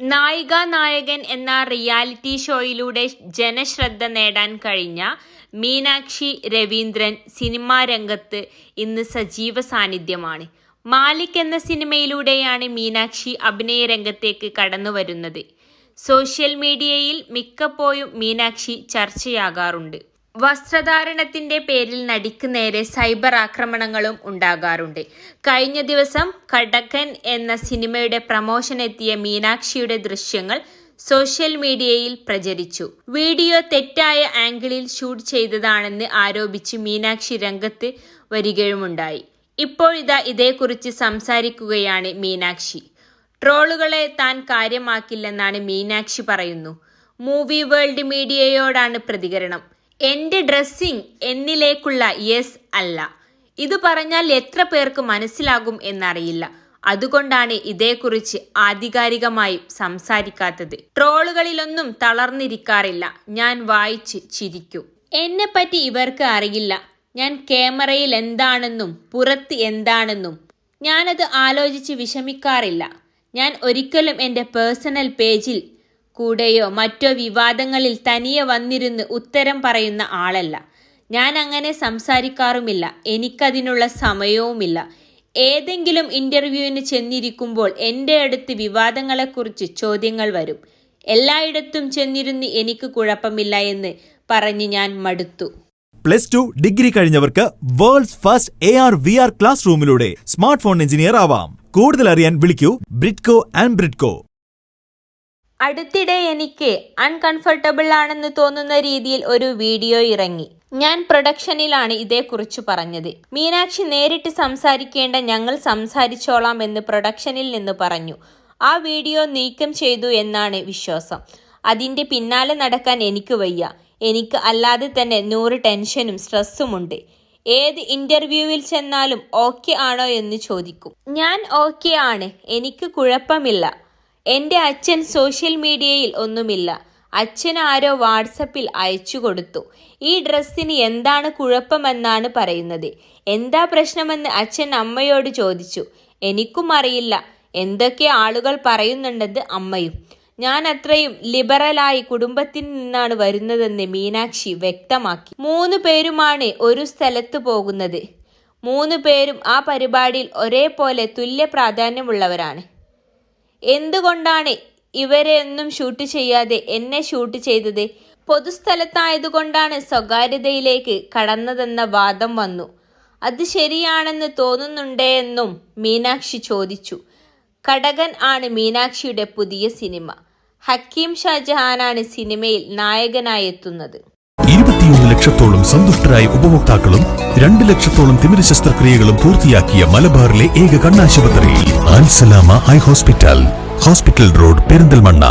നായിക നായകൻ എന്ന റിയാലിറ്റി ഷോയിലൂടെ ജനശ്രദ്ധ നേടാൻ കഴിഞ്ഞ മീനാക്ഷി രവീന്ദ്രൻ സിനിമാ രംഗത്ത് ഇന്ന് സജീവ സാന്നിധ്യമാണ്. മാലിക് എന്ന സിനിമയിലൂടെയാണ് മീനാക്ഷി അഭിനയ രംഗത്തേക്ക് കടന്നുവരുന്നത്. സോഷ്യൽ മീഡിയയിൽ മിക്കപ്പോഴും മീനാക്ഷി ചർച്ചയാകാറുണ്ട്. വസ്ത്രധാരണത്തിന്റെ പേരിൽ നടിക്ക് നേരെ സൈബർ ആക്രമണങ്ങളും ഉണ്ടാകാറുണ്ട്. കഴിഞ്ഞ ദിവസം കടകൻ എന്ന സിനിമയുടെ പ്രമോഷനെത്തിയ മീനാക്ഷിയുടെ ദൃശ്യങ്ങൾ സോഷ്യൽ മീഡിയയിൽ പ്രചരിച്ചു. വീഡിയോ തെറ്റായ ആംഗിളിൽ ഷൂട്ട് ചെയ്തതാണെന്ന് ആരോപിച്ച് മീനാക്ഷി രംഗത്ത് വരികയുമുണ്ടായി. ഇപ്പോഴിതാ ഇതേക്കുറിച്ച് സംസാരിക്കുകയാണ് മീനാക്ഷി. ട്രോളുകളെ താൻ കാര്യമാക്കില്ലെന്നാണ് മീനാക്ഷി പറയുന്നു. മൂവി വേൾഡ് മീഡിയയോടാണ് പ്രതികരണം. എന്റെ ഡ്രസ്സിംഗ് എന്നിലേക്കുള്ള യെസ് അല്ല. ഇത് പറഞ്ഞാൽ എത്ര പേർക്ക് മനസ്സിലാകും എന്നറിയില്ല. അതുകൊണ്ടാണ് ഇതേക്കുറിച്ച് ആധികാരികമായി സംസാരിക്കാത്തത്. ട്രോളുകളിലൊന്നും തളർന്നിരിക്കാറില്ല. ഞാൻ വായിച്ച് ചിരിക്കും. എന്നെപ്പറ്റി ഇവർക്ക് അറിയില്ല. ഞാൻ ക്യാമറയിൽ എന്താണെന്നും പുറത്ത് എന്താണെന്നും ഞാനത് ആലോചിച്ച് വിഷമിക്കാറില്ല. ഞാൻ ഒരിക്കലും എൻ്റെ പേഴ്സണൽ പേജിൽ കൂടെയോ മറ്റോ വിവാദങ്ങളിൽ തനിയെ വന്നിരുന്ന് ഉത്തരം പറയുന്ന ആളല്ല. ഞാൻ അങ്ങനെ സംസാരിക്കാറുമില്ല. എനിക്കതിനുള്ള സമയവുമില്ല. ഏതെങ്കിലും ഇന്റർവ്യൂവിന് ചെന്നിരിക്കുമ്പോൾ എൻ്റെ അടുത്ത് വിവാദങ്ങളെക്കുറിച്ച് ചോദ്യങ്ങൾ വരും. എല്ലായിടത്തും ചെന്നിരുന്ന് എനിക്ക് കുഴപ്പമില്ല എന്ന് പറഞ്ഞ് ഞാൻ മടുത്തു. +2 ഡിഗ്രി കഴിഞ്ഞവർക്ക് വേൾഡ്സ് ഫസ്റ്റ് AR/VR ക്ലാസ് റൂമിലൂടെ സ്മാർട്ട് ഫോൺ എഞ്ചിനീയർ ആവാം. കൂടുതൽ അറിയാൻ വിളിക്കൂ ബ്രിഡ്കോ ആൻഡ് ബ്രിഡ്കോ. അടുത്തിടെ എനിക്ക് അൺകംഫർട്ടബിൾ ആണെന്ന് തോന്നുന്ന രീതിയിൽ ഒരു വീഡിയോ ഇറങ്ങി. ഞാൻ പ്രൊഡക്ഷനിലാണ് ഇതേക്കുറിച്ച് പറഞ്ഞത്. മീനാക്ഷി നേരിട്ട് സംസാരിക്കേണ്ട ഞങ്ങൾ സംസാരിച്ചോളാം എന്ന് പ്രൊഡക്ഷനിൽ നിന്ന് പറഞ്ഞു. ആ വീഡിയോ നീക്കം ചെയ്തു എന്നാണ് വിശ്വാസം. അതിന്റെ പിന്നാലെ നടക്കാൻ എനിക്ക് വയ്യ. എനിക്ക് അല്ലാതെ തന്നെ 100 ടെൻഷനും സ്ട്രെസ്സുമുണ്ട്. ഏത് ഇന്റർവ്യൂവിൽ ചെന്നാലും ഓക്കെ ആണോ എന്ന് ചോദിക്കും. ഞാൻ ഓക്കെ ആണ്, എനിക്ക് കുഴപ്പമില്ല. എൻ്റെ അച്ഛൻ സോഷ്യൽ മീഡിയയിൽ ഒന്നുമില്ല. അച്ഛന് ആരോ വാട്സപ്പിൽ അയച്ചു കൊടുത്തു. ഈ ഡ്രസ്സിന് എന്താണ് കുഴപ്പമെന്നാണ് പറയുന്നത്. എന്താ പ്രശ്നമെന്ന് അച്ഛൻ അമ്മയോട് ചോദിച്ചു. എനിക്കും അറിയില്ല. എന്തൊക്കെ ആളുകൾ പറയുന്നുണ്ടെന്ന് അമ്മയും. ഞാൻ അത്രയും ലിബറലായി കുടുംബത്തിൽ നിന്നാണ് വരുന്നതെന്ന് മീനാക്ഷി വ്യക്തമാക്കി. 3 പേരുമാണ് ഒരു സ്ഥലത്ത് പോകുന്നത്. 3 പേരും ആ പരിപാടിയിൽ ഒരേപോലെ തുല്യ പ്രാധാന്യമുള്ളവരാണ്. എന്തുകൊണ്ടാണ് ഇവരെ ഒന്നും ഷൂട്ട് ചെയ്യാതെ എന്നെ ഷൂട്ട് ചെയ്തത്? പൊതുസ്ഥലത്തായതുകൊണ്ടാണ് സ്വകാര്യതയിലേക്ക് കടന്നതെന്ന വാദം വന്നു. അത് ശരിയാണെന്ന് തോന്നുന്നുണ്ടേയെന്നും മീനാക്ഷി ചോദിച്ചു. കടകൻ ആണ് മീനാക്ഷിയുടെ പുതിയ സിനിമ. ഹക്കീം ഷാജഹാനാണ് സിനിമയിൽ നായകനായി എത്തുന്നത്. 21 ലക്ഷത്തോളം സന്തുഷ്ടരായ ഉപഭോക്താക്കളും 2 ലക്ഷത്തോളം തിമിര ശസ്ത്രക്രിയകളും പൂർത്തിയാക്കിയ മലബാറിലെ ഏക കണ്ണാശുപത്രി അൽ സലാമ ഐ ഹോസ്പിറ്റൽ റോഡ് പെരിന്തൽമണ്ണ.